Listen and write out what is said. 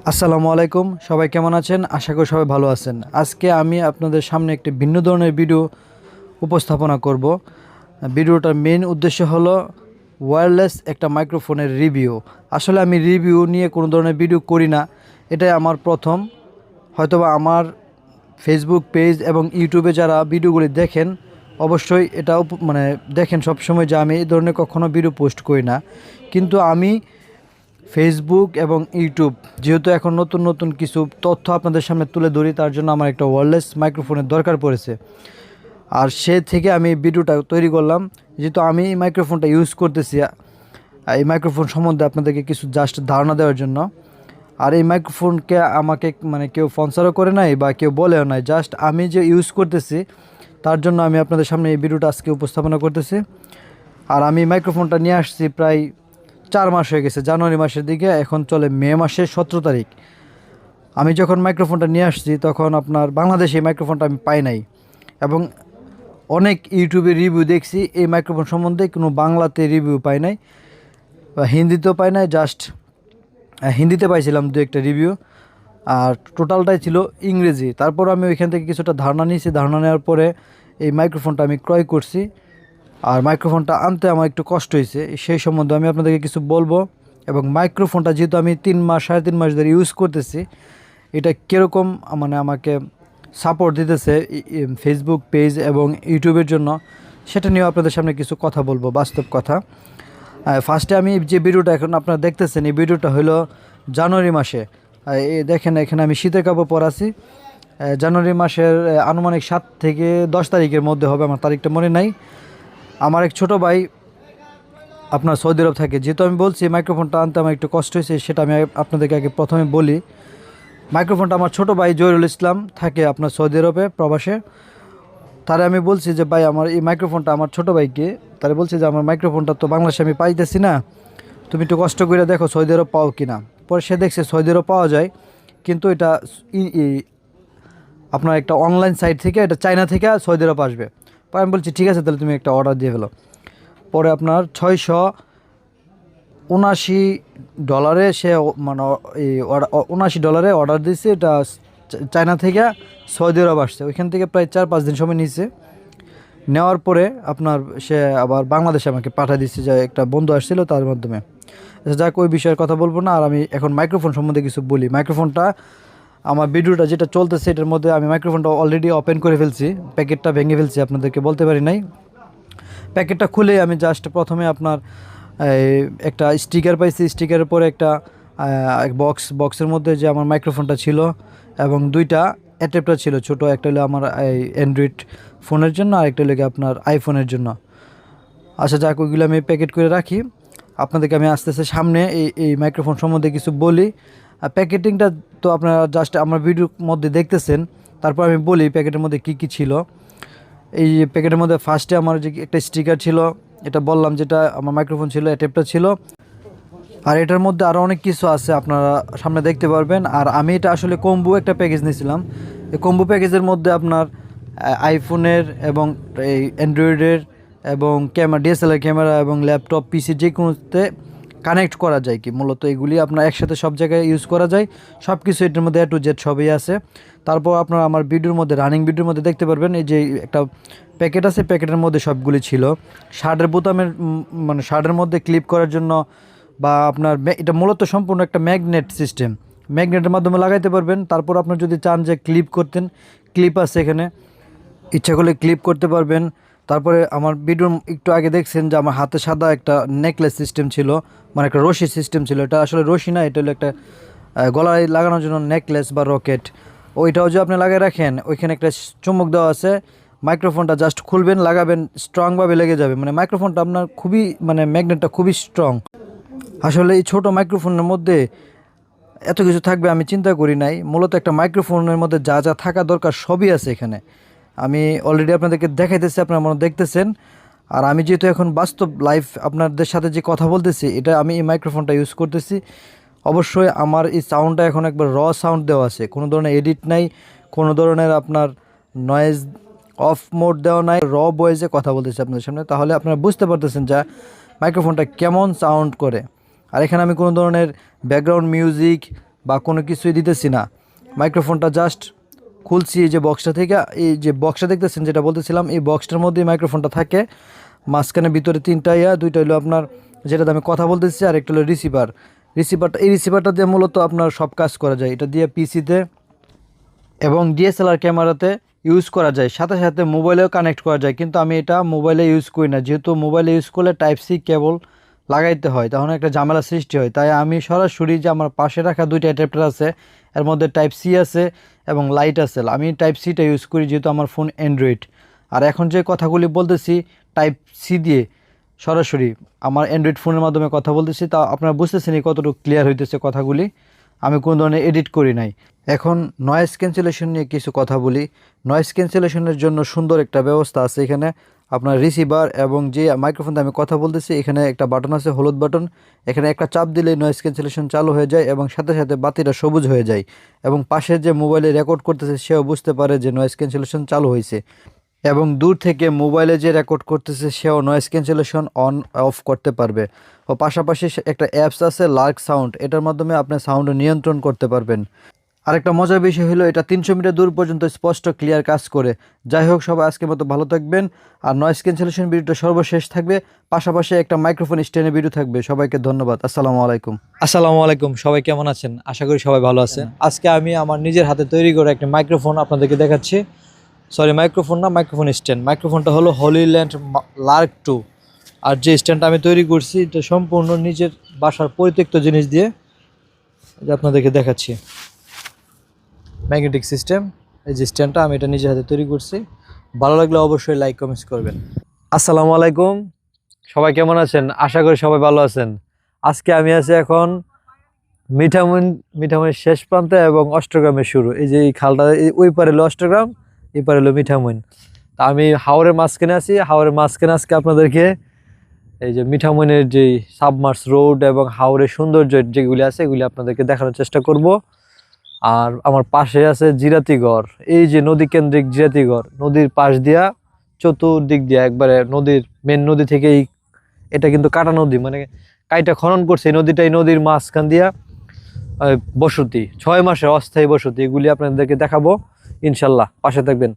আসসালামু আলাইকুম, সবাই কেমন আছেন? আশা করি সবাই ভালো আছেন। আজকে আমি আপনাদের সামনে একটি ভিন্ন ধরনের ভিডিও উপস্থাপনা করব। ভিডিওটার মেইন উদ্দেশ্য হলো ওয়্যারলেস একটা মাইক্রোফোনের রিভিউ। আসলে আমি রিভিউ নিয়ে কোনো ধরনের ভিডিও করি না, এটাই আমার প্রথম। হয়তোবা আমার ফেসবুক পেজ এবং ইউটিউবে যারা ভিডিওগুলি দেখেন অবশ্যই এটাও মানে দেখেন সবসময় যে আমি এই ধরনের কখনো ভিডিও পোস্ট করি না। কিন্তু আমি ফেসবুক এবং ইউটিউব যেহেতু এখন নতুন নতুন কিছু তথ্য আপনাদের সামনে তুলে ধরি, তার জন্য আমার একটা ওয়্যারলেস মাইক্রোফোনের দরকার পড়েছে। আর সে থেকে আমি ভিডিওটা তৈরি করলাম। যেহেতু আমি এই মাইক্রোফোনটা ইউজ করতেছি, এই মাইক্রোফোন সম্বন্ধে আপনাদেরকে কিছু জাস্ট ধারণা দেওয়ার জন্য। আর এই মাইক্রোফোনকে আমাকে মানে কেউ স্পন্সরও করে নাই বা কেউ বলেও নাই, জাস্ট আমি যে ইউজ করতেছি তার জন্য আমি আপনাদের সামনে এই ভিডিওটা আজকে উপস্থাপনা করতেছি। আর আমি মাইক্রোফোনটা নিয়ে আসছি প্রায় 4 মাস হয়ে গেছে, জানুয়ারি মাসের দিকে, এখন চলে মে মাসের 17 তারিখ। আমি যখন মাইক্রোফোনটা নিয়ে আসছি তখন আপনার বাংলাদেশে এই মাইক্রোফোনটা আমি পাই নাই, এবং অনেক ইউটিউবে রিভিউ দেখছি এই মাইক্রোফোন সম্বন্ধে, কোনো বাংলাতে রিভিউ পাই নাই বা হিন্দিতেও পাই নাই। জাস্ট হিন্দিতে পাইছিলাম দু একটা রিভিউ, আর টোটালটাই ছিল ইংরেজি। তারপর আমি ওইখান থেকে কিছুটা ধারণা নিয়েছি, ধারণা নেওয়ার পরে এই মাইক্রোফোনটা আমি ক্রয় করছি। আর মাইক্রোফোনটা আনতে আমার একটু কষ্ট হয়েছে, সেই সম্বন্ধে আমি আপনাদেরকে কিছু বলবো। এবং মাইক্রোফোনটা যেহেতু আমি 3 মাস 3.5 মাস ধরে ইউজ করতেছি, এটা কীরকম মানে আমাকে সাপোর্ট দিতেছে ফেসবুক পেজ এবং ইউটিউবের জন্য, সেটা নিয়েও আপনাদের সামনে কিছু কথা বলবো, বাস্তব কথা। ফার্স্টে আমি যে ভিডিওটা এখন আপনারা দেখতেছেন, এই ভিডিওটা হলো জানুয়ারি মাসে। এই দেখেন এখানে আমি শীতের কাপড় পরা আছি। জানুয়ারি মাসের আনুমানিক 7 থেকে 10 তারিখের মধ্যে হবে, আমার তারিখটা মনে নাই। আমার এক ছোটো ভাই আপনার সৌদি আরব থাকে, যেহেতু আমি বলছি মাইক্রোফোনটা আনতে আমার একটু কষ্ট হয়েছে, সেটা আমি আপনাদেরকে আগে প্রথমে বলি। মাইক্রোফোনটা আমার ছোটো ভাই জহিরুল ইসলাম থাকে আপনার সৌদি আরবে প্রবাসে। তারে আমি বলছি যে ভাই আমার এই মাইক্রোফোনটা, আমার ছোটো ভাইকে তারে বলছি যে আমার মাইক্রোফোনটা তো বাংলাদেশে আমি পাইতেছি না, তুমি একটু কষ্ট করে দেখো সৌদি আরব পাও কিনা। পরে সে দেখছে সৌদি আরব পাওয়া যায়, কিন্তু এটা আপনার একটা অনলাইন সাইট থেকে, এটা চায়না থেকে সৌদি আরব আসবে। পরে আমি বলছি ঠিক আছে, তাহলে তুমি একটা অর্ডার দিয়ে ফেলো। পরে আপনার $679 সে মানে এই $79 অর্ডার দিয়েছে। এটা চায়না থেকে সৌদি আরব আসছে, ওইখান থেকে প্রায় 4-5 দিন সময় নিয়েছে। নেওয়ার পরে আপনার সে আবার বাংলাদেশে আমাকে পাঠিয়ে দিচ্ছে, যে একটা বন্ধু আসছিল তার মাধ্যমে। যাক, ওই বিষয়ের কথা বলবো না। আর আমি এখন মাইক্রোফোন সম্বন্ধে কিছু বলি। মাইক্রোফোনটা আমার ভিডিওটা যেটা চলতেছে এটার মধ্যে আমি মাইক্রোফোনটা অলরেডি ওপেন করে ফেলছি, প্যাকেটটা ভেঙে ফেলছি, আপনাদেরকে বলতে পারি নাই। প্যাকেটটা খুলে আমি জাস্ট প্রথমে আপনার একটা স্টিকার পাইছি, স্টিকারের পরে একটা বক্সের মধ্যে যে আমার মাইক্রোফোনটা ছিল এবং দুইটা অ্যাডাপ্টার ছিল ছোট, একটা হলো আমার এই অ্যান্ড্রয়েড ফোনের জন্য, আর একটা হলো আপনার আইফোনের জন্য। আচ্ছা যাক, ওইগুলো আমি প্যাকেট করে রাখি। আপনাদেরকে আমি আস্তে আস্তে সামনে এই মাইক্রোফোন সম্বন্ধে কিছু বলি। আর প্যাকেটিংটা তো আপনারা জাস্ট আমার ভিডিওর মধ্যে দেখতেছেন, তারপর আমি বলি প্যাকেটের মধ্যে কি কি ছিল। এই প্যাকেটের মধ্যে ফার্স্টে আমার যে একটা স্টিকার ছিল, এটা বললাম, যেটা আমার মাইক্রোফোন ছিল, অ্যাডাপ্টার ছিল। আর এটার মধ্যে আরও অনেক কিছু আছে, আপনারা সামনে দেখতে পারবেন। আর আমি এটা আসলে কম্বো একটা প্যাকেজ নিয়েছিলাম। এই কম্বো প্যাকেজের মধ্যে আপনার আইফোনের এবং এই অ্যান্ড্রয়েডের এবং ক্যামেরা, ডিএসএলআর ক্যামেরা এবং ল্যাপটপ পিসি যে কোনোতে কানেক্ট করা যায়, কি মূলত এগুলি আপনার একসাথে সব জায়গায় ইউজ করা যায়। সব কিছু এটার মধ্যে A to Z সবই আছে। তারপর আপনারা আমার ভিডিওর মধ্যে, রানিং ভিডিওর মধ্যে দেখতে পারবেন, এই যে একটা প্যাকেট আছে, প্যাকেটের মধ্যে সবগুলি ছিল। শার্টের বোতামের মানে শার্টের মধ্যে ক্লিপ করার জন্য, বা আপনার এটা মূলত সম্পূর্ণ একটা ম্যাগনেট সিস্টেম, ম্যাগনেটের মাধ্যমে লাগাইতে পারবেন। তারপর আপনার যদি চান যে ক্লিপ করতেন, ক্লিপ আছে এখানে, ইচ্ছা করলে ক্লিপ করতে পারবেন। তারপরে আমার ভিডিওর একটু আগে দেখছেন যে আমার হাতে সাদা একটা নেকলেস সিস্টেম ছিল, মানে একটা রশি সিস্টেম ছিল। এটা আসলে রশি না, এটা হলো একটা গলায় লাগানোর জন্য নেকলেস বা রকেট। ওইটাও যে আপনি লাগিয়ে রাখেন, ওইখানে একটা চুম্বক দেওয়া আছে। মাইক্রোফোনটা জাস্ট খুলবেন, লাগাবেন, স্ট্রংভাবে লেগে যাবে। মানে মাইক্রোফোনটা আপনার খুবই, মানে ম্যাগনেটটা খুবই স্ট্রং। আসলে এই ছোটো মাইক্রোফোনের মধ্যে এত কিছু থাকবে আমি চিন্তা করি নাই। মূলত একটা মাইক্রোফোনের মধ্যে যা যা থাকা দরকার সবই আছে এখানে। আমি অলরেডি আপনাদেরকে দেখাইতেছি, আপনারা মনে দেখতেছেন। আর আমি যেহেতু এখন বাস্তব লাইভ আপনাদের সাথে যে কথা বলতেছি, এটা আমি এই মাইক্রোফোনটা ইউজ করতেছি। অবশ্যই আমার এই সাউন্ডটা এখন একবার র সাউন্ড দেওয়া আছে, কোনো ধরনের এডিট নাই, কোনো ধরনের আপনার নয়েজ অফ মোড দেওয়া নাই, র ভয়েসে কথা বলতেছি আপনাদের সামনে। তাহলে আপনারা বুঝতে পারতেছেন যে মাইক্রোফোনটা কেমন সাউন্ড করে। আর এখানে আমি কোনো ধরনের ব্যাকগ্রাউন্ড মিউজিক বা কোনো কিছুই দিতেছি না। মাইক্রোফোনটা জাস্ট খুলছি এই যে বক্সটা থেকে, এই যে বক্সটা দেখতেছেন যেটা বলতেছিলাম, এই বক্সটার মধ্যেই মাইক্রোফোনটা থাকে। মাঝখানে ভিতরে 3টা দুইটা হলো আপনার যেটাতে আমি কথা বলতেছি, আর একটা হলো রিসিভারটা এই রিসিভারটা দিয়ে মূলত আপনার সব কাজ করা যায়। এটা দিয়ে পিসিতে এবং ডিএসএলআর ক্যামেরাতে ইউজ করা যায়, সাথে সাথে মোবাইলেও কানেক্ট করা যায়। কিন্তু আমি এটা মোবাইলে ইউজ করি না, যেহেতু মোবাইলে ইউজ করলে টাইপ সি কেবল লাগাইতে হয়, তখন একটা ঝামেলা সৃষ্টি হয়। তাই আমি সরাসরি যে আমার পাশে রাখা 2টা অ্যাডাপ্টার আছে, এর মধ্যে টাইপ সি আছে এবং লাইট আছে, আমি টাইপ সিটা ইউজ করি যেহেতু আমার ফোন অ্যান্ড্রয়েড। আর এখন যে কথাগুলি বলতেছি টাইপ সি দিয়ে সরাসরি আমার অ্যান্ড্রয়েড ফোনের মাধ্যমে কথা বলতেছি, তা আপনারা বুঝতেছেন কতটুকু ক্লিয়ার হইতেছে কথাগুলি। আমি কোনো ধরনের এডিট করি নাই। এখন নয়েজ ক্যান্সেলেশন নিয়ে কিছু কথা বলি। নয়েজ ক্যান্সেলেশনের জন্য সুন্দর একটা ব্যবস্থা আছে এখানে। আপনার রিসিভার এবং যে মাইক্রোফোন দিয়ে আমি কথা বলতেছি, এখানে একটা বাটন আছে, হলুদ বাটন। এখানে একটা চাপ দিলেই নয়েজ ক্যান্সেলেশন চালু হয়ে যায় এবং সাথে সাথে বাতিটা সবুজ হয়ে যায়, এবং পাশে যে মোবাইলে রেকর্ড করতেছে সেও বুঝতে পারে যে নয়েজ ক্যান্সেলেশন চালু হয়েছে। এবং দূর থেকে মোবাইলে যে রেকর্ড করতেছে সেও নয়েজ ক্যান্সেলেশন অন অফ করতে পারবে। ও পাশাপাশি একটা অ্যাপস আছে লার্ক সাউন্ড, এটার মাধ্যমে আপনি সাউন্ড নিয়ন্ত্রণ করতে পারবেন। আরেকটা মজার বিষয় হলো এটা 300 মিটার দূর পর্যন্ত স্পষ্ট ক্লিয়ার কাজ করে। যাই হোক, সবাই আজকের মতো ভালো থাকবেন। আর নয়েজ ক্যান্সেলেশন ভিডিওটা সর্বশেষ থাকবে, পাশাপাশি একটা মাইক্রোফোন স্ট্যান্ডের ভিডিও থাকবে। সবাইকে ধন্যবাদ। আসসালামু আলাইকুম। আসসালামু আলাইকুম, সবাই কেমন আছেন? আশা করি সবাই ভালো আছেন। আজকে আমি আমার নিজের হাতে তৈরি করা একটা মাইক্রোফোন আপনাদেরকে দেখাচ্ছি। সরি, মাইক্রোফোন না, মাইক্রোফোন স্ট্যান্ড। মাইক্রোফোনটা হলো হলিল্যান্ড লার্ক 2। আর যে স্ট্যান্ডটা আমি তৈরি করছি এটা সম্পূর্ণ নিজের বাসার পরিত্যক্ত জিনিস দিয়ে যে আপনাদেরকে দেখাচ্ছি। ম্যাগনেটিক সিস্টেম, এই যে স্ট্যান্ডটা আমি এটা নিজের হাতে তৈরি করছি। ভালো লাগলে অবশ্যই লাইক কমেন্টস করবেন। আসসালামু আলাইকুম, সবাই কেমন আছেন? আশা করি সবাই ভালো আছেন। আজকে আমি আছি এখন মিঠামইন শেষ প্রান্তে এবং অষ্টগ্রামের শুরু। এই যে এই খালটা, ওই পারে হলো অষ্টগ্রাম, এই পারে হলো মিঠামইন। তা আমি হাওরের মাঝখানে আছি। হাওরের মাঝখানে আজকে আপনাদেরকে এই যে মিঠামইনের যে সাবমার্স রোড এবং হাওরের সৌন্দর্য যেগুলি আছে এগুলি আপনাদেরকে দেখানোর চেষ্টা করব। আর আমার পাশে আছে জিরাতিগড়, এই যে নদী কেন্দ্রিক জিরাতিগড়, নদীর পাশ দিয়া চতুর্দিক দিয়া একবারে নদীর মেন নদী থেকেই, এটা কিন্তু কাটা নদী, মানে কাইটা খনন করছে এই নদীটা, এই নদীর মাঝখান দিয়া বসতি, 6 মাসের অস্থায়ী বসতি, এগুলি আপনাদেরকে দেখাবো ইনশাল্লাহ। পাশে থাকবেন।